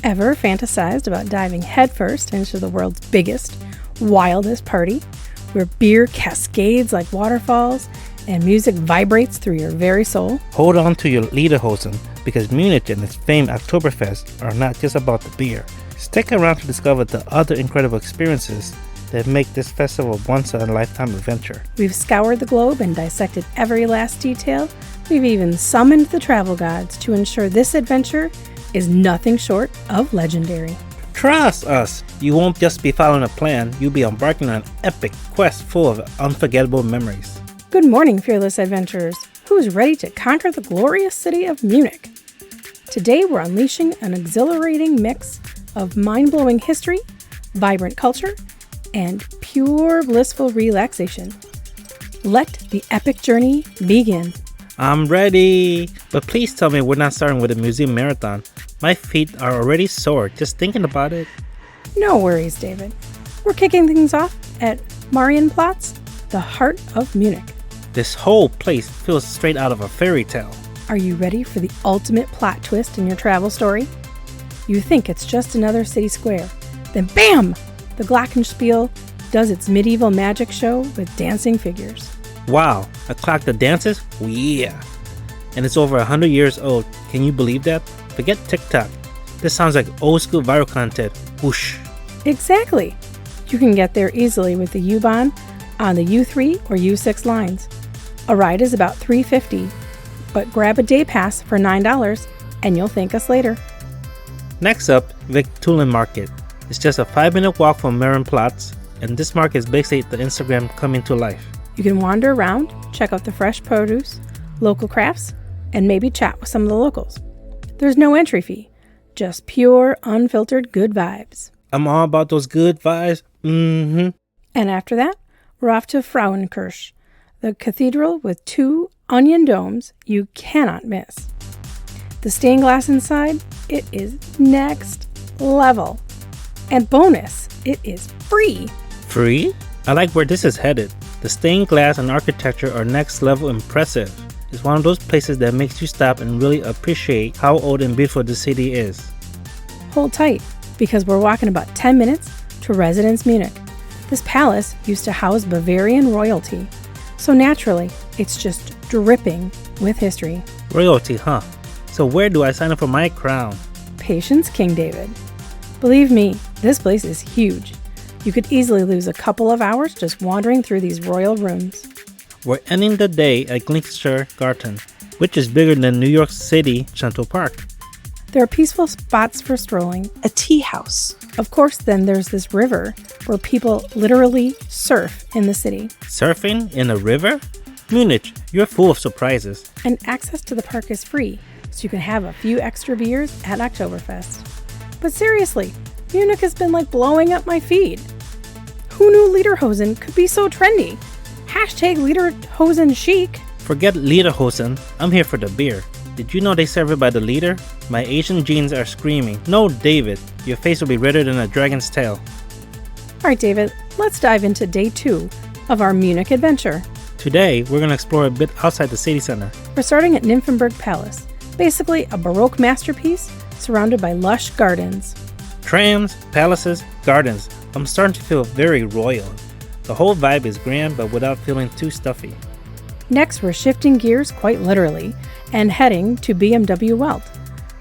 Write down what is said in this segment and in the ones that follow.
Ever fantasized about diving headfirst into the world's biggest, wildest party, where beer cascades like waterfalls and music vibrates through your very soul? Hold on to your lederhosen, because Munich and its famed Oktoberfest are not just about the beer. Stick around to discover the other incredible experiences that make this festival a once-in-a-lifetime adventure. We've scoured the globe and dissected every last detail. We've even summoned the travel gods to ensure this adventure is nothing short of legendary. Trust us, you won't just be following a plan, you'll be embarking on an epic quest full of unforgettable memories. Good morning, fearless adventurers. Who's ready to conquer the glorious city of Munich? Today we're unleashing an exhilarating mix of mind-blowing history, vibrant culture, and pure blissful relaxation. Let the epic journey begin. I'm ready! But please tell me we're not starting with a museum marathon. My feet are already sore just thinking about it. No worries, David. We're kicking things off at Marienplatz, the heart of Munich. This whole place feels straight out of a fairy tale. Are you ready for the ultimate plot twist in your travel story? You think it's just another city square. Then BAM! The Glockenspiel does its medieval magic show with dancing figures. Wow, a clock that dances? Oh, yeah! And it's over 100 years old. Can you believe that? Forget TikTok. This sounds like old school viral content. Whoosh! Exactly! You can get there easily with the U-Bahn on the U3 or U6 lines. A ride is about $3.50, but grab a day pass for $9 and you'll thank us later. Next up, Viktulen Market. It's just a 5-minute walk from Marienplatz, and this market is basically the Instagram coming to life. You can wander around, check out the fresh produce, local crafts, and maybe chat with some of the locals. There's no entry fee, just pure, unfiltered good vibes. I'm all about those good vibes. And after that, we're off to Frauenkirche, the cathedral with 2 onion domes you cannot miss. The stained glass inside, it is next level. And bonus, it is free. Free? I like where this is headed. The stained glass and architecture are next level impressive. It's one of those places that makes you stop and really appreciate how old and beautiful the city is. Hold tight, because we're walking about 10 minutes to Residence Munich. This palace used to house Bavarian royalty, so naturally, it's just dripping with history. Royalty, huh? So where do I sign up for my crown? Patience, King David. Believe me, this place is huge. You could easily lose a couple of hours just wandering through these royal rooms. We're ending the day at Glieckischer Garten, which is bigger than New York City Central Park. There are peaceful spots for strolling. A tea house. Of course, then there's this river where people literally surf in the city. Surfing in a river? Munich, you're full of surprises. And access to the park is free, so you can have a few extra beers at Oktoberfest. But seriously, Munich has been like blowing up my feed. Who knew lederhosen could be so trendy? Hashtag lederhosen chic. Forget lederhosen, I'm here for the beer. Did you know they serve it by the liter? My Asian genes are screaming, no David, your face will be redder than a dragon's tail. Alright David, let's dive into day 2 of our Munich adventure. Today, we're going to explore a bit outside the city center. We're starting at Nymphenburg Palace, basically a Baroque masterpiece surrounded by lush gardens. Trams, palaces, gardens. I'm starting to feel very royal. The whole vibe is grand but without feeling too stuffy. Next, we're shifting gears quite literally and heading to BMW Welt.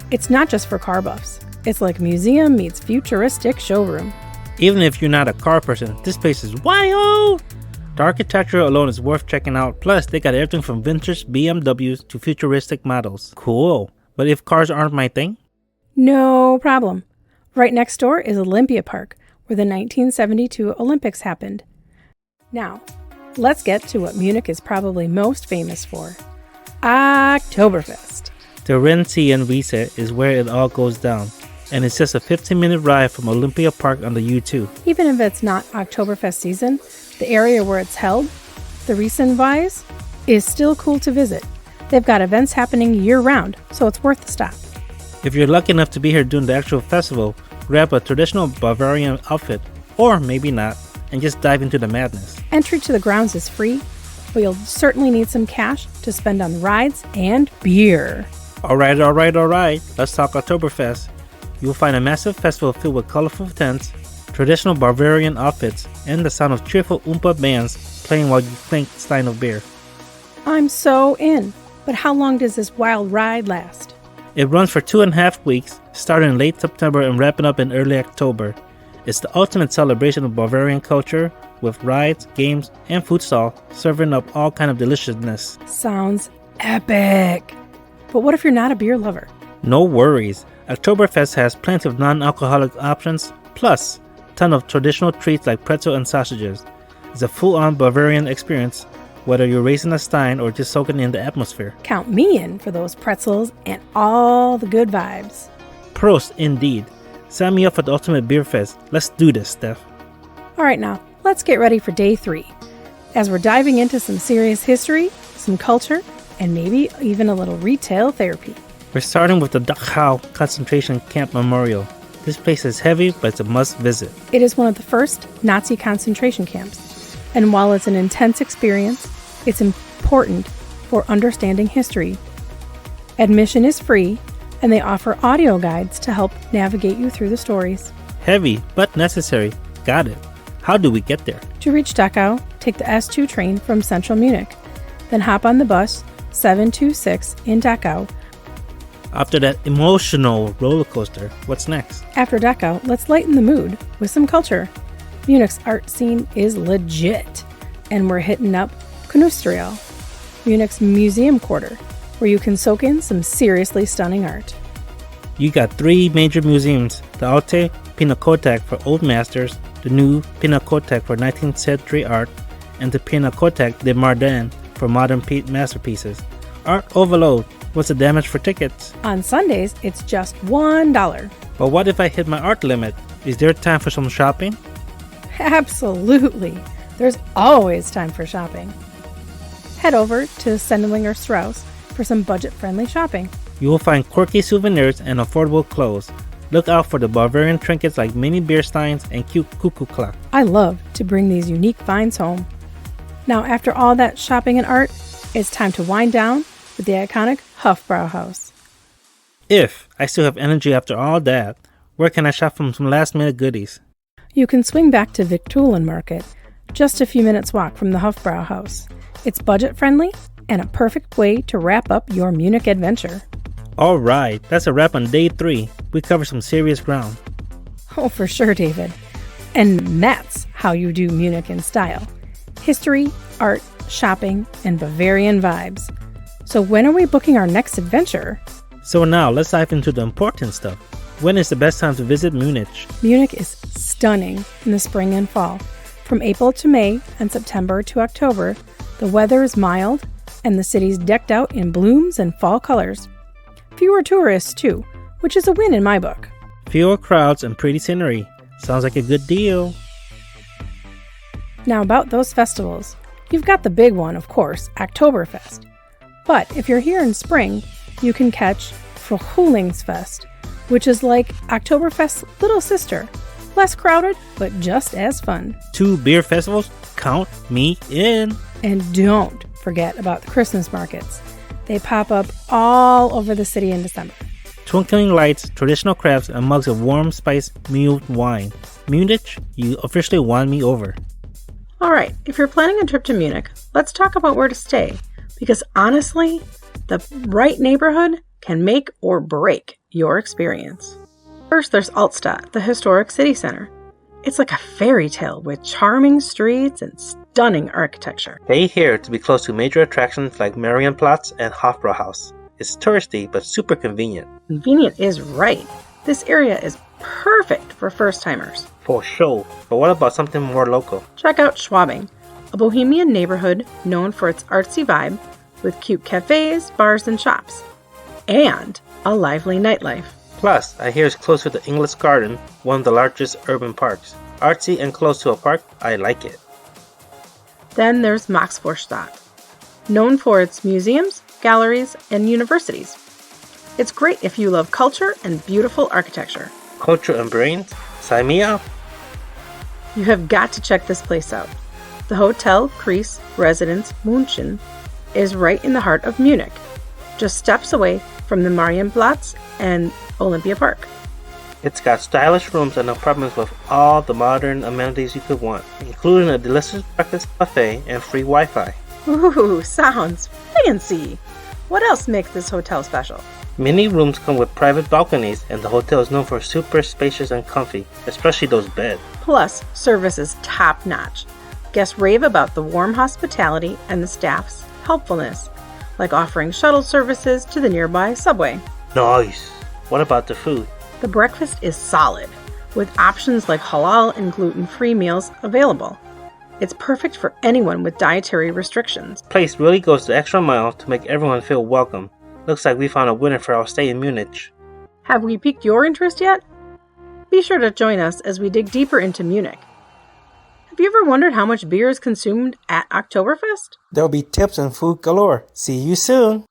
It's not just for car buffs. It's like museum meets futuristic showroom. Even if you're not a car person, this place is wild! The architecture alone is worth checking out, plus they got everything from vintage BMWs to futuristic models. Cool. But if cars aren't my thing? No problem. Right next door is Olympia Park, where the 1972 Olympics happened. Now, let's get to what Munich is probably most famous for. Oktoberfest. The Rennziehwiese is where it all goes down, and it's just a 15-minute ride from Olympia Park on the U2. Even if it's not Oktoberfest season, the area where it's held, the Rennziehwiese, is still cool to visit. They've got events happening year-round, so it's worth the stop. If you're lucky enough to be here during the actual festival, grab a traditional Bavarian outfit, or maybe not, and just dive into the madness. Entry to the grounds is free, but you'll certainly need some cash to spend on rides and beer. Alright, let's talk Oktoberfest. you will find a massive festival filled with colorful tents, traditional Bavarian outfits, and the sound of cheerful Oompa bands playing while you clink stein of beer. I'm so in. But how long does this wild ride last? It runs for 2.5 weeks, starting in late September and wrapping up in early October. It's the ultimate celebration of Bavarian culture, with rides, games, and food stalls serving up all kind of deliciousness. Sounds epic. But what if you're not a beer lover? No worries. Oktoberfest has plenty of non-alcoholic options, plus a ton of traditional treats like pretzel and sausages. It's a full-on Bavarian experience, whether you're raising a stein or just soaking in the atmosphere. Count me in for those pretzels and all the good vibes. Prost, indeed. Sign me up for the ultimate beer fest. Let's do this, Steph. All right, now, let's get ready for day 3, as we're diving into some serious history, some culture, and maybe even a little retail therapy. We're starting with the Dachau concentration camp memorial. This place is heavy, but it's a must visit. It is one of the first Nazi concentration camps, and while it's an intense experience, it's important for understanding history. Admission is free, and they offer audio guides to help navigate you through the stories. Heavy, but necessary. Got it. How do we get there? To reach Dachau, take the S2 train from central Munich, then hop on the bus 726 in Dachau. After that emotional roller coaster, what's next? After Dachau, let's lighten the mood with some culture. Munich's art scene is legit, and we're hitting up Kunstrail, Munich's museum quarter, where you can soak in some seriously stunning art. You got 3 major museums, the Alte Pinakothek for old masters, the new Pinakothek for 19th century art, and the Pinakothek de Mardin for modern masterpieces. Art overload. What's the damage for tickets? On Sundays, it's just $1. But what if I hit my art limit? Is there time for some shopping? Absolutely. There's always time for shopping. Head over to Sendlinger Strauss for some budget-friendly shopping. You will find quirky souvenirs and affordable clothes. Look out for the Bavarian trinkets like mini beer steins and cute cuckoo clock. I love to bring these unique finds home. Now, after all that shopping and art, it's time to wind down with the iconic Hofbrauhaus. If I still have energy after all that, where can I shop for some last-minute goodies? You can swing back to Viktulen Market, just a few minutes walk from the Hofbrauhaus. It's budget-friendly and a perfect way to wrap up your Munich adventure. Alright, that's a wrap on day 3. We covered some serious ground. Oh, for sure, David. And that's how you do Munich in style. History, art, shopping, and Bavarian vibes. So when are we booking our next adventure? So now, let's dive into the important stuff. When is the best time to visit Munich? Munich is stunning in the spring and fall. From April to May and September to October, the weather is mild and the city's decked out in blooms and fall colors. Fewer tourists, too, which is a win in my book. Fewer crowds and pretty scenery. Sounds like a good deal. Now about those festivals. You've got the big one, of course, Oktoberfest. But if you're here in spring, you can catch Frühlingsfest, which is like Oktoberfest's little sister. Less crowded, but just as fun. 2 beer festivals? Count me in. And don't forget about the Christmas markets. They pop up all over the city in December. Twinkling lights, traditional crafts, and mugs of warm spiced mulled wine. Munich, you officially won me over. All right, if you're planning a trip to Munich, let's talk about where to stay. Because honestly, the right neighborhood can make or break your experience. First, there's Altstadt, the historic city center. It's like a fairy tale with charming streets and stunning architecture. Stay here to be close to major attractions like Marienplatz and Hofbrauhaus. It's touristy, but super convenient. Convenient is right. This area is perfect for first-timers. For sure. But what about something more local? Check out Schwabing, a bohemian neighborhood known for its artsy vibe with cute cafes, bars, and shops. And a lively nightlife. Plus, I hear it's close to the English Garden, one of the largest urban parks. Artsy and close to a park, I like it. Then there's Maxvorstadt, known for its museums, galleries, and universities. It's great if you love culture and beautiful architecture. Culture and brains? Sign me up! You have got to check this place out. The Hotel Kreis Residence München is right in the heart of Munich, just steps away from the Marienplatz and Olympia Park. It's got stylish rooms and apartments with all the modern amenities you could want, including a delicious breakfast buffet and free Wi-Fi. Ooh, sounds fancy. What else makes this hotel special? Many rooms come with private balconies, and the hotel is known for super spacious and comfy, especially those beds. Plus, service is top-notch. Guests rave about the warm hospitality and the staff's helpfulness, like offering shuttle services to the nearby subway. Nice! What about the food? The breakfast is solid, with options like halal and gluten-free meals available. It's perfect for anyone with dietary restrictions. This place really goes the extra mile to make everyone feel welcome. Looks like we found a winner for our stay in Munich. Have we piqued your interest yet? Be sure to join us as we dig deeper into Munich. Have you ever wondered how much beer is consumed at Oktoberfest? There'll be tips and food galore. See you soon!